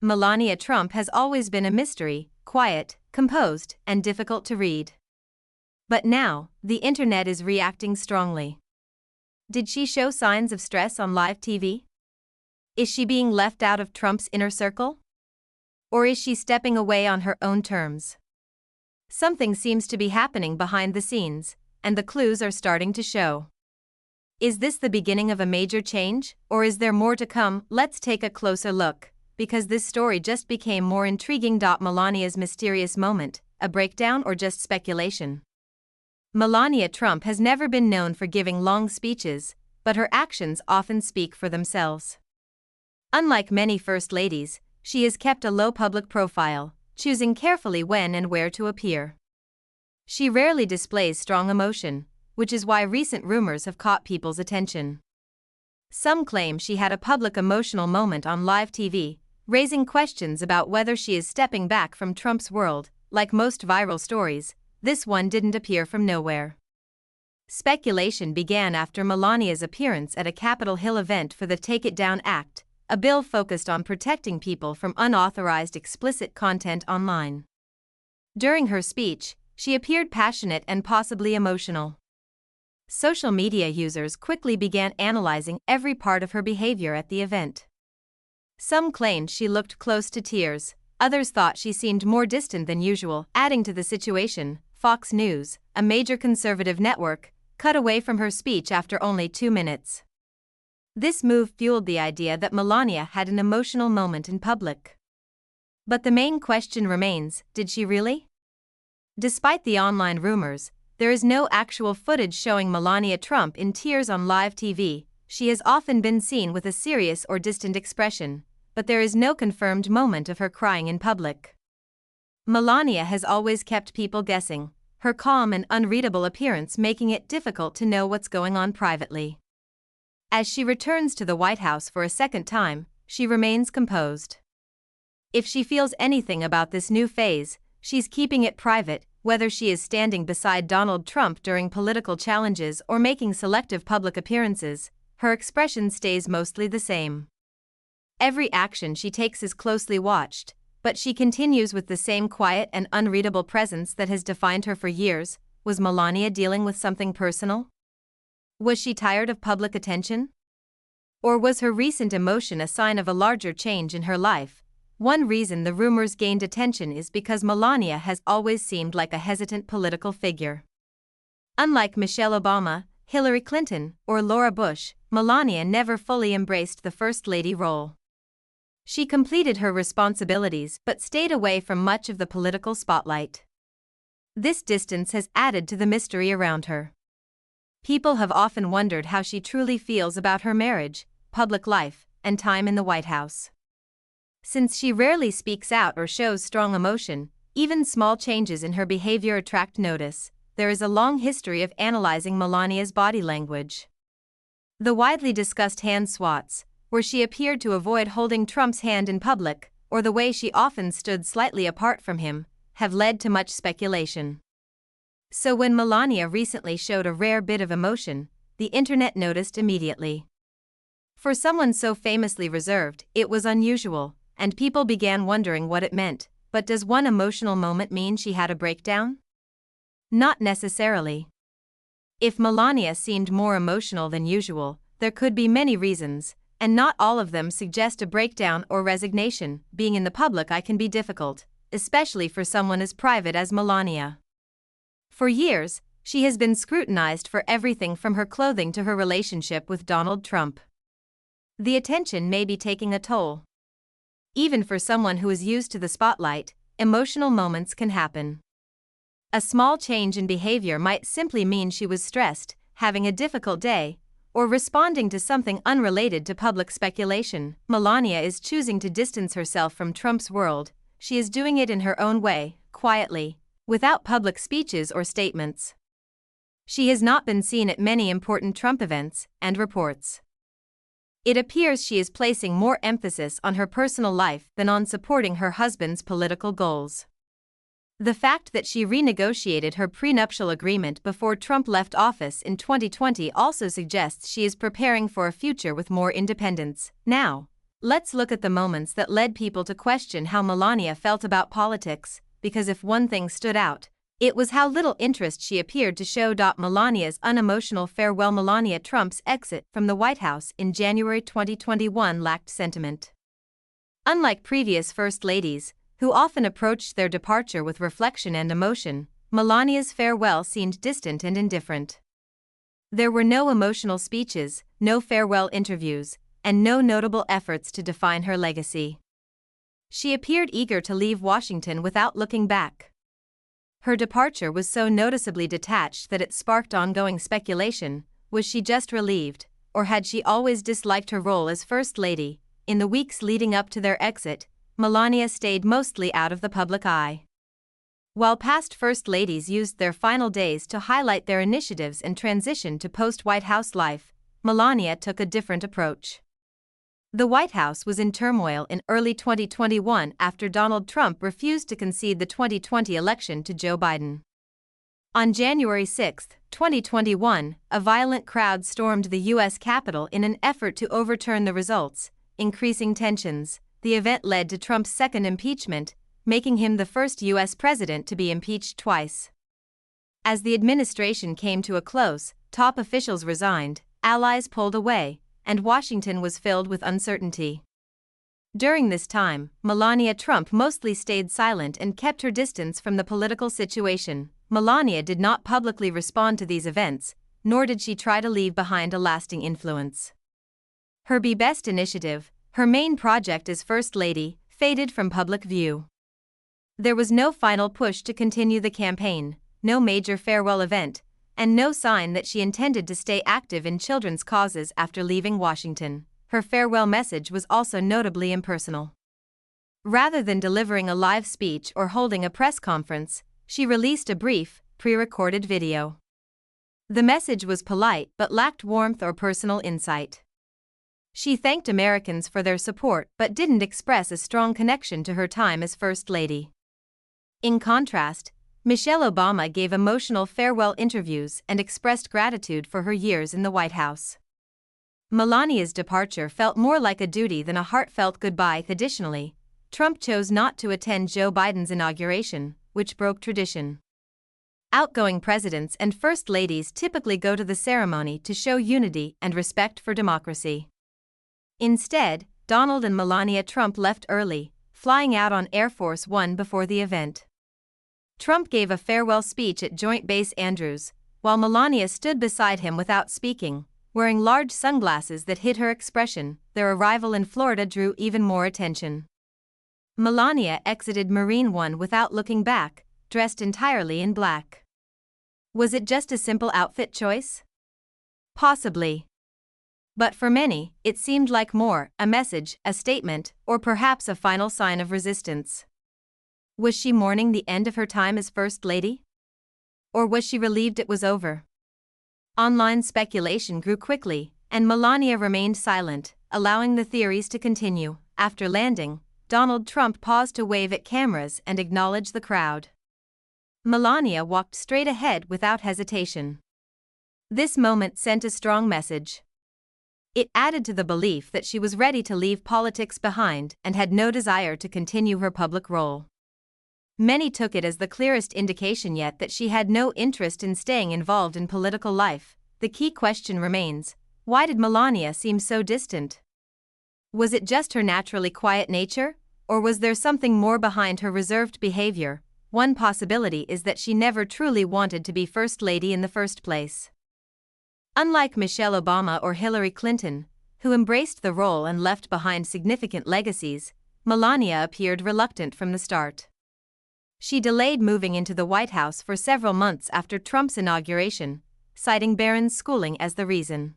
Melania Trump has always been a mystery, quiet, composed, and difficult to read. But now, the internet is reacting strongly. Did she show signs of stress on live TV? Is she being left out of Trump's inner circle? Or is she stepping away on her own terms? Something seems to be happening behind the scenes, and the clues are starting to show. Is this the beginning of a major change, or is there more to come? Let's take a closer look, because this story just became more intriguing. Melania's mysterious moment, a breakdown or just speculation? Melania Trump has never been known for giving long speeches, but her actions often speak for themselves. Unlike many first ladies, she has kept a low public profile, choosing carefully when and where to appear. She rarely displays strong emotion, which is why recent rumors have caught people's attention. Some claim she had a public emotional moment on live TV, raising questions about whether she is stepping back from Trump's world. Like most viral stories, this one didn't appear from nowhere. Speculation began after Melania's appearance at a Capitol Hill event for the Take It Down Act, a bill focused on protecting people from unauthorized explicit content online. During her speech, she appeared passionate and possibly emotional. Social media users quickly began analyzing every part of her behavior at the event. Some claimed she looked close to tears, others thought she seemed more distant than usual. Adding to the situation, Fox News, a major conservative network, cut away from her speech after only 2 minutes. This move fueled the idea that Melania had an emotional moment in public. But the main question remains, did she really? Despite the online rumors, there is no actual footage showing Melania Trump in tears on live TV. She has often been seen with a serious or distant expression, but there is no confirmed moment of her crying in public. Melania has always kept people guessing, her calm and unreadable appearance making it difficult to know what's going on privately. As she returns to the White House for a second time, she remains composed. If she feels anything about this new phase, she's keeping it private. Whether she is standing beside Donald Trump during political challenges or making selective public appearances, her expression stays mostly the same. Every action she takes is closely watched, but she continues with the same quiet and unreadable presence that has defined her for years. Was Melania dealing with something personal? Was she tired of public attention? Or was her recent emotion a sign of a larger change in her life? One reason the rumors gained attention is because Melania has always seemed like a hesitant political figure. Unlike Michelle Obama, Hillary Clinton, or Laura Bush, Melania never fully embraced the First Lady role. She completed her responsibilities but stayed away from much of the political spotlight. This distance has added to the mystery around her. People have often wondered how she truly feels about her marriage, public life, and time in the White House. Since she rarely speaks out or shows strong emotion, even small changes in her behavior attract notice. There is a long history of analyzing Melania's body language. The widely discussed hand swats, where she appeared to avoid holding Trump's hand in public, or the way she often stood slightly apart from him, have led to much speculation. So when Melania recently showed a rare bit of emotion, the internet noticed immediately. For someone so famously reserved, it was unusual, and people began wondering what it meant. But does one emotional moment mean she had a breakdown? Not necessarily. If Melania seemed more emotional than usual, there could be many reasons, and not all of them suggest a breakdown or resignation. Being in the public eye can be difficult, especially for someone as private as Melania. For years, she has been scrutinized for everything from her clothing to her relationship with Donald Trump. The attention may be taking a toll. Even for someone who is used to the spotlight, emotional moments can happen. A small change in behavior might simply mean she was stressed, having a difficult day, or responding to something unrelated to public speculation. Melania is choosing to distance herself from Trump's world. She is doing it in her own way, quietly, without public speeches or statements. She has not been seen at many important Trump events and reports. It appears she is placing more emphasis on her personal life than on supporting her husband's political goals. The fact that she renegotiated her prenuptial agreement before Trump left office in 2020 also suggests she is preparing for a future with more independence. Now, Let's look at the moments that led people to question how Melania felt about politics, because if one thing stood out, it was how little interest she appeared to show. Melania's unemotional farewell. Melania Trump's exit from the White House in January 2021 lacked sentiment. Unlike previous first ladies, who often approached their departure with reflection and emotion, Melania's farewell seemed distant and indifferent. There were no emotional speeches, no farewell interviews, and no notable efforts to define her legacy. She appeared eager to leave Washington without looking back. Her departure was so noticeably detached that it sparked ongoing speculation. Was she just relieved, or had she always disliked her role as First Lady? In the weeks leading up to their exit, Melania stayed mostly out of the public eye. While past First Ladies used their final days to highlight their initiatives and transition to post-White House life, Melania took a different approach. The White House was in turmoil in early 2021 after Donald Trump refused to concede the 2020 election to Joe Biden. On January 6, 2021, a violent crowd stormed the U.S. Capitol in an effort to overturn the results, increasing tensions. The event led to Trump's second impeachment, making him the first U.S. president to be impeached twice. As the administration came to a close, top officials resigned, allies pulled away, and Washington was filled with uncertainty. During this time, Melania Trump mostly stayed silent and kept her distance from the political situation. Melania did not publicly respond to these events, nor did she try to leave behind a lasting influence. Her Be Best initiative, her main project as First Lady, faded from public view. There was no final push to continue the campaign, no major farewell event, and no sign that she intended to stay active in children's causes after leaving Washington. Her farewell message was also notably impersonal. Rather than delivering a live speech or holding a press conference, she released a brief, pre-recorded video. The message was polite but lacked warmth or personal insight. She thanked Americans for their support but didn't express a strong connection to her time as First Lady. In contrast, Michelle Obama gave emotional farewell interviews and expressed gratitude for her years in the White House. Melania's departure felt more like a duty than a heartfelt goodbye. Additionally, Trump chose not to attend Joe Biden's inauguration, which broke tradition. Outgoing presidents and first ladies typically go to the ceremony to show unity and respect for democracy. Instead, Donald and Melania Trump left early, flying out on Air Force One before the event. Trump gave a farewell speech at Joint Base Andrews, while Melania stood beside him without speaking, wearing large sunglasses that hid her expression. Their arrival in Florida drew even more attention. Melania exited Marine One without looking back, dressed entirely in black. Was it just a simple outfit choice? Possibly. But for many, it seemed like more, a message, a statement, or perhaps a final sign of resistance. Was she mourning the end of her time as First Lady? Or was she relieved it was over? Online speculation grew quickly, and Melania remained silent, allowing the theories to continue. After landing, Donald Trump paused to wave at cameras and acknowledge the crowd. Melania walked straight ahead without hesitation. This moment sent a strong message. It added to the belief that she was ready to leave politics behind and had no desire to continue her public role. Many took it as the clearest indication yet that she had no interest in staying involved in political life. The key question remains, why did Melania seem so distant? Was it just her naturally quiet nature, or was there something more behind her reserved behavior? One possibility is that she never truly wanted to be First Lady in the first place. Unlike Michelle Obama or Hillary Clinton, who embraced the role and left behind significant legacies, Melania appeared reluctant from the start. She delayed moving into the White House for several months after Trump's inauguration, citing Barron's schooling as the reason.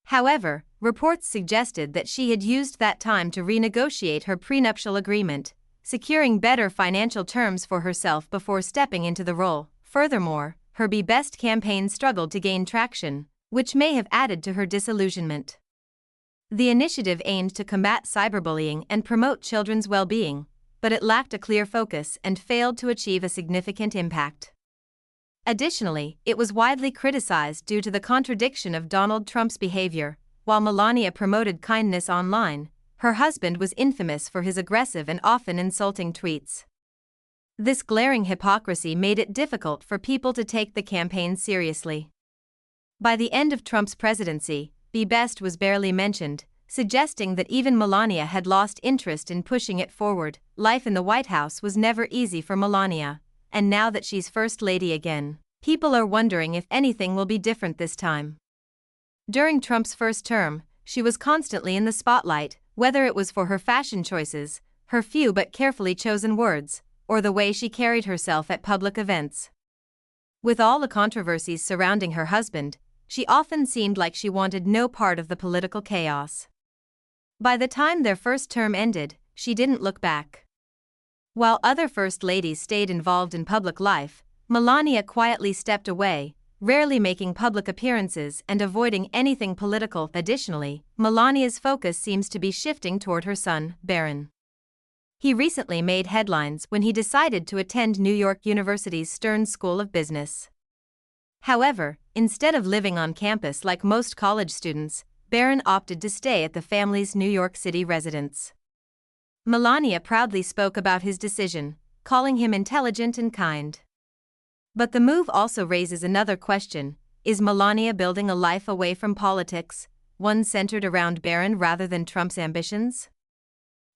However, reports suggested that she had used that time to renegotiate her prenuptial agreement, securing better financial terms for herself before stepping into the role. Furthermore, her Be Best campaign struggled to gain traction, which may have added to her disillusionment. The initiative aimed to combat cyberbullying and promote children's well-being, but it lacked a clear focus and failed to achieve a significant impact. Additionally, it was widely criticized due to the contradiction of Donald Trump's behavior. While Melania promoted kindness online, her husband was infamous for his aggressive and often insulting tweets. This glaring hypocrisy made it difficult for people to take the campaign seriously. By the end of Trump's presidency, Be Best was barely mentioned, suggesting that even Melania had lost interest in pushing it forward. Life in the White House was never easy for Melania, and now that she's First Lady again, people are wondering if anything will be different this time. During Trump's first term, she was constantly in the spotlight, whether it was for her fashion choices, her few but carefully chosen words, or the way she carried herself at public events. With all the controversies surrounding her husband, she often seemed like she wanted no part of the political chaos. By the time their first term ended, she didn't look back. While other first ladies stayed involved in public life, Melania quietly stepped away, rarely making public appearances and avoiding anything political. Additionally, Melania's focus seems to be shifting toward her son, Barron. He recently made headlines when he decided to attend New York University's Stern School of Business. However, instead of living on campus like most college students, Barron opted to stay at the family's New York City residence. Melania proudly spoke about his decision, calling him intelligent and kind. But the move also raises another question: is Melania building a life away from politics, one centered around Barron rather than Trump's ambitions?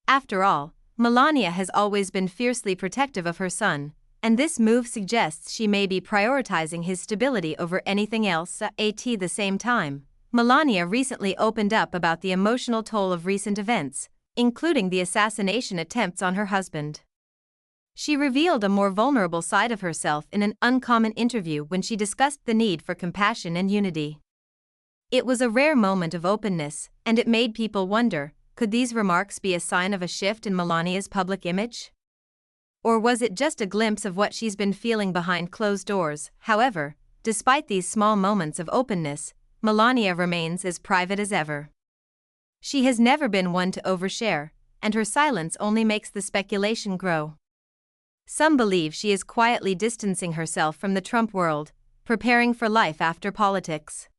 After all, Melania has always been fiercely protective of her son, and this move suggests she may be prioritizing his stability over anything else. At the same time, Melania recently opened up about the emotional toll of recent events, including the assassination attempts on her husband. She revealed a more vulnerable side of herself in an uncommon interview when she discussed the need for compassion and unity. It was a rare moment of openness, and it made people wonder, could these remarks be a sign of a shift in Melania's public image? Or was it just a glimpse of what she's been feeling behind closed doors? However, despite these small moments of openness, Melania remains as private as ever. She has never been one to overshare, and her silence only makes the speculation grow. Some believe she is quietly distancing herself from the Trump world, preparing for life after politics.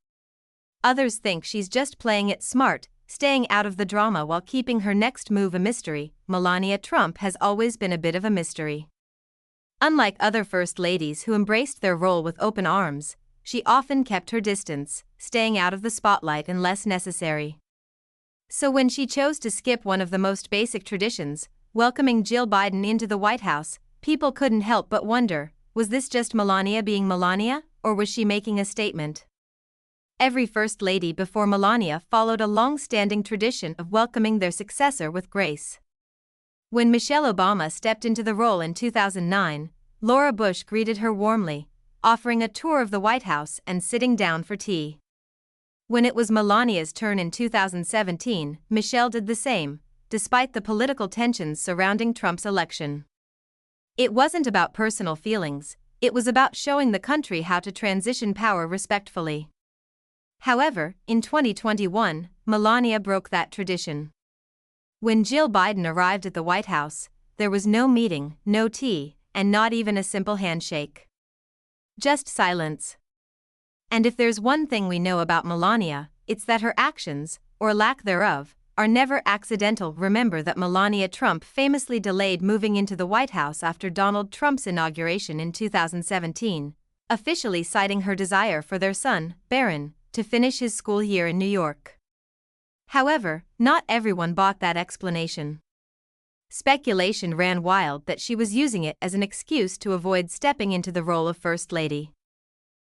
Others think she's just playing it smart, staying out of the drama while keeping her next move a mystery. Melania Trump has always been a bit of a mystery. Unlike other first ladies who embraced their role with open arms, she often kept her distance, staying out of the spotlight unless necessary. So when she chose to skip one of the most basic traditions, welcoming Jill Biden into the White House, people couldn't help but wonder, was this just Melania being Melania, or was she making a statement? Every first lady before Melania followed a long-standing tradition of welcoming their successor with grace. When Michelle Obama stepped into the role in 2009, Laura Bush greeted her warmly, offering a tour of the White House and sitting down for tea. When it was Melania's turn in 2017, Michelle did the same, despite the political tensions surrounding Trump's election. It wasn't about personal feelings, it was about showing the country how to transition power respectfully. However, in 2021, Melania broke that tradition. When Jill Biden arrived at the White House, there was no meeting, no tea, and not even a simple handshake. Just silence. And if there's one thing we know about Melania, it's that her actions, or lack thereof, are never accidental. Remember that Melania Trump famously delayed moving into the White House after Donald Trump's inauguration in 2017, officially citing her desire for their son, Barron, to finish his school year in New York. However, not everyone bought that explanation. Speculation ran wild that she was using it as an excuse to avoid stepping into the role of First Lady.